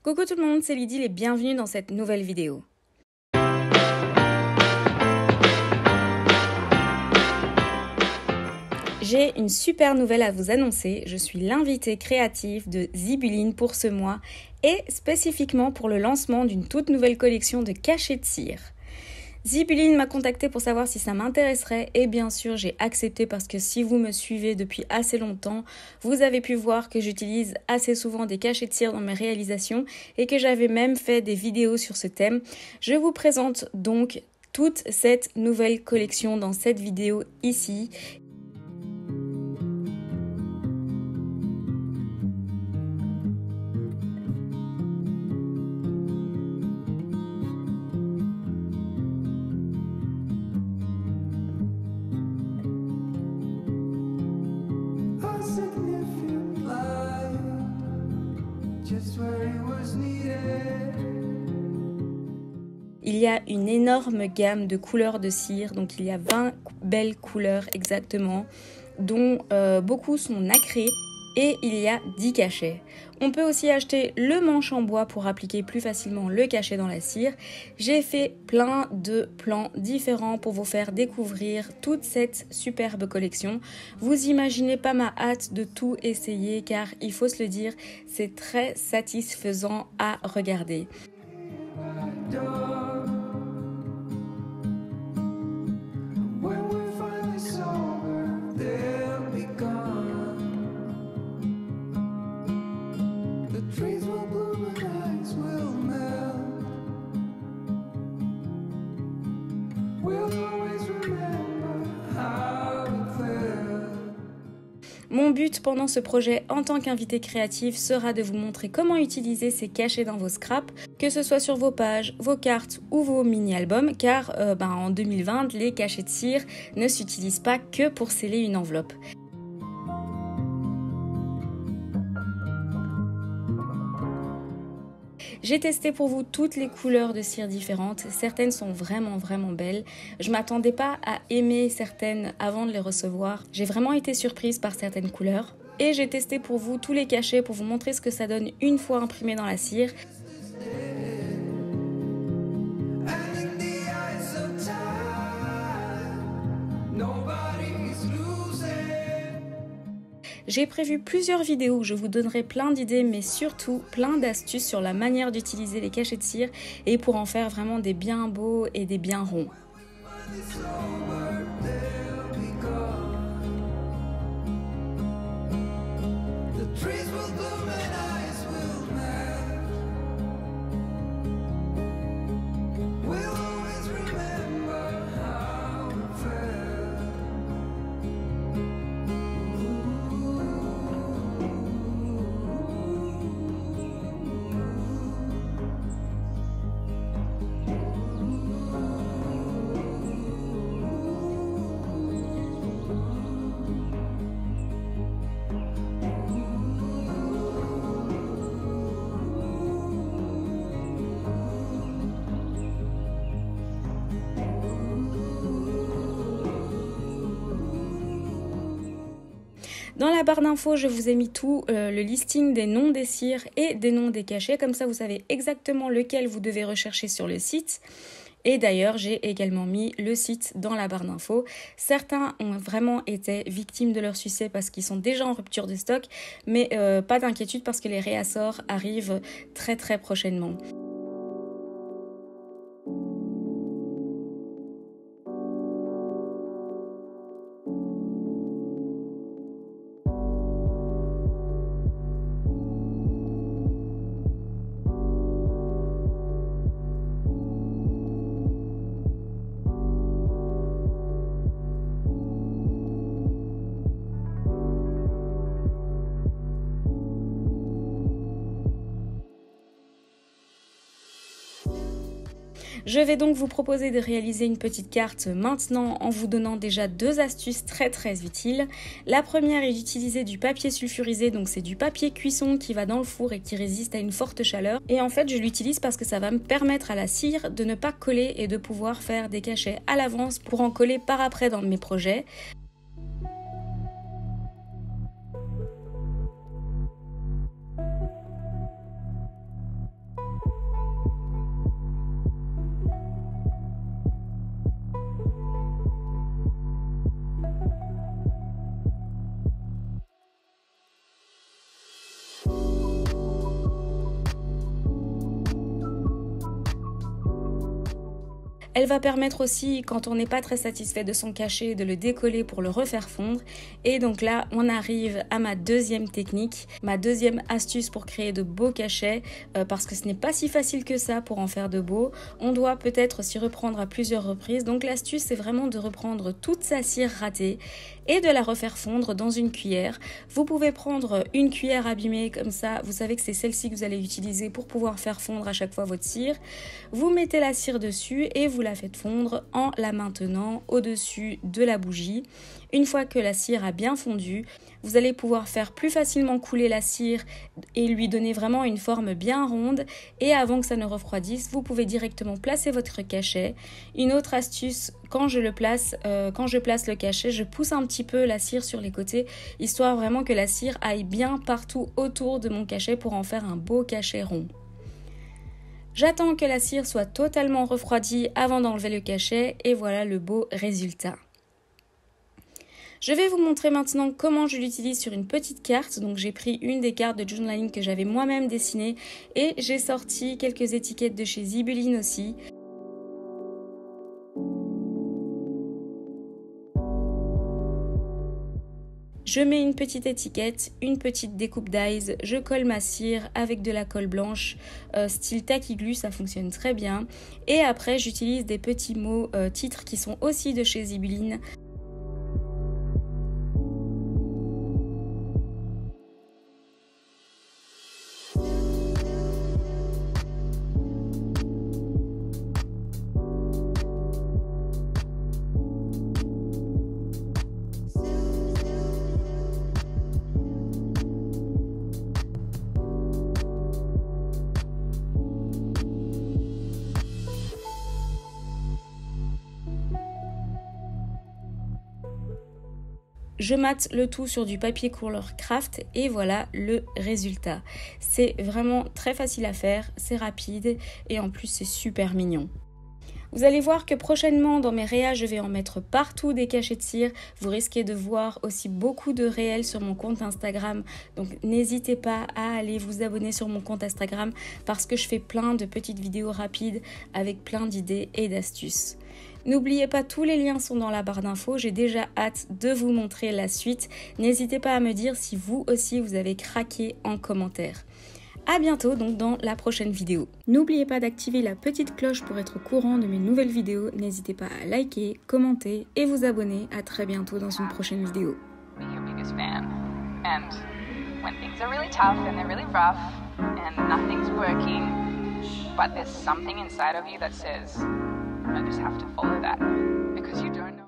Coucou tout le monde, c'est Lydie et bienvenue dans cette nouvelle vidéo. J'ai une super nouvelle à vous annoncer, je suis l'invitée créative de Zibuline pour ce mois et spécifiquement pour le lancement d'une toute nouvelle collection de cachets de cire. Zibuline m'a contactée pour savoir si ça m'intéresserait et bien sûr j'ai accepté parce que si vous me suivez depuis assez longtemps, vous avez pu voir que j'utilise assez souvent des cachets de cire dans mes réalisations et que j'avais même fait des vidéos sur ce thème. Je vous présente donc toute cette nouvelle collection dans cette vidéo ici. Il y a une énorme gamme de couleurs de cire, donc il y a 20 belles couleurs exactement, dont beaucoup sont nacrées et il y a 10 cachets. On peut aussi acheter le manche en bois pour appliquer plus facilement le cachet dans la cire. J'ai fait plein de plans différents pour vous faire découvrir toute cette superbe collection. Vous imaginez pas ma hâte de tout essayer car il faut se le dire, c'est très satisfaisant à regarder. Mon but pendant ce projet en tant qu'invité créatif sera de vous montrer comment utiliser ces cachets dans vos scraps, que ce soit sur vos pages, vos cartes ou vos mini-albums, car en 2020, les cachets de cire ne s'utilisent pas que pour sceller une enveloppe. J'ai testé pour vous toutes les couleurs de cire différentes, certaines sont vraiment belles. Je m'attendais pas à aimer certaines avant de les recevoir, j'ai vraiment été surprise par certaines couleurs. Et j'ai testé pour vous tous les cachets pour vous montrer ce que ça donne une fois imprimé dans la cire. J'ai prévu plusieurs vidéos où je vous donnerai plein d'idées mais surtout plein d'astuces sur la manière d'utiliser les cachets de cire et pour en faire vraiment des bien beaux et des bien ronds. Dans la barre d'infos, je vous ai mis tout le listing des noms des cires et des noms des cachets. Comme ça, vous savez exactement lequel vous devez rechercher sur le site. Et d'ailleurs, j'ai également mis le site dans la barre d'infos. Certains ont vraiment été victimes de leur succès parce qu'ils sont déjà en rupture de stock. Mais pas d'inquiétude parce que les réassorts arrivent très prochainement. Je vais donc vous proposer de réaliser une petite carte maintenant en vous donnant déjà deux astuces très utiles. La première est d'utiliser du papier sulfurisé, donc c'est du papier cuisson qui va dans le four et qui résiste à une forte chaleur. Et en fait, je l'utilise parce que ça va me permettre à la cire de ne pas coller et de pouvoir faire des cachets à l'avance pour en coller par après dans mes projets. Elle va permettre aussi, quand on n'est pas très satisfait de son cachet, de le décoller pour le refaire fondre. Et donc là, on arrive à ma deuxième technique, ma deuxième astuce pour créer de beaux cachets, parce que ce n'est pas si facile que ça pour en faire de beaux. On doit peut-être s'y reprendre à plusieurs reprises. Donc l'astuce, c'est vraiment de reprendre toute sa cire ratée et de la refaire fondre dans une cuillère. Vous pouvez prendre une cuillère abîmée comme ça, vous savez que c'est celle-ci que vous allez utiliser pour pouvoir faire fondre à chaque fois votre cire. Vous mettez la cire dessus et vous la faites fondre en la maintenant au-dessus de la bougie. Une fois que la cire a bien fondu, vous allez pouvoir faire plus facilement couler la cire et lui donner vraiment une forme bien ronde. Et avant que ça ne refroidisse, vous pouvez directement placer votre cachet. Une autre astuce, quand je place le cachet, je pousse un petit peu la cire sur les côtés, histoire vraiment que la cire aille bien partout autour de mon cachet pour en faire un beau cachet rond. J'attends que la cire soit totalement refroidie avant d'enlever le cachet et voilà le beau résultat. Je vais vous montrer maintenant comment je l'utilise sur une petite carte. Donc j'ai pris une des cartes de journaling que j'avais moi-même dessinée et j'ai sorti quelques étiquettes de chez Zibeline aussi. Je mets une petite étiquette, une petite découpe d'eyes, je colle ma cire avec de la colle blanche, style tacky glue, ça fonctionne très bien. Et après j'utilise des petits mots titres qui sont aussi de chez Zibeline. Je mate le tout sur du papier couleur craft et voilà le résultat. C'est vraiment très facile à faire, c'est rapide et en plus c'est super mignon. Vous allez voir que prochainement dans mes réas, je vais en mettre partout des cachets de cire. Vous risquez de voir aussi beaucoup de réels sur mon compte Instagram. Donc n'hésitez pas à aller vous abonner sur mon compte Instagram parce que je fais plein de petites vidéos rapides avec plein d'idées et d'astuces. N'oubliez pas, tous les liens sont dans la barre d'infos. J'ai déjà hâte de vous montrer la suite. N'hésitez pas à me dire si vous aussi vous avez craqué en commentaire. À bientôt donc dans la prochaine vidéo. N'oubliez pas d'activer la petite cloche pour être au courant de mes nouvelles vidéos. N'hésitez pas à liker, commenter et vous abonner. À très bientôt dans une prochaine vidéo. I just have to follow that because you don't know.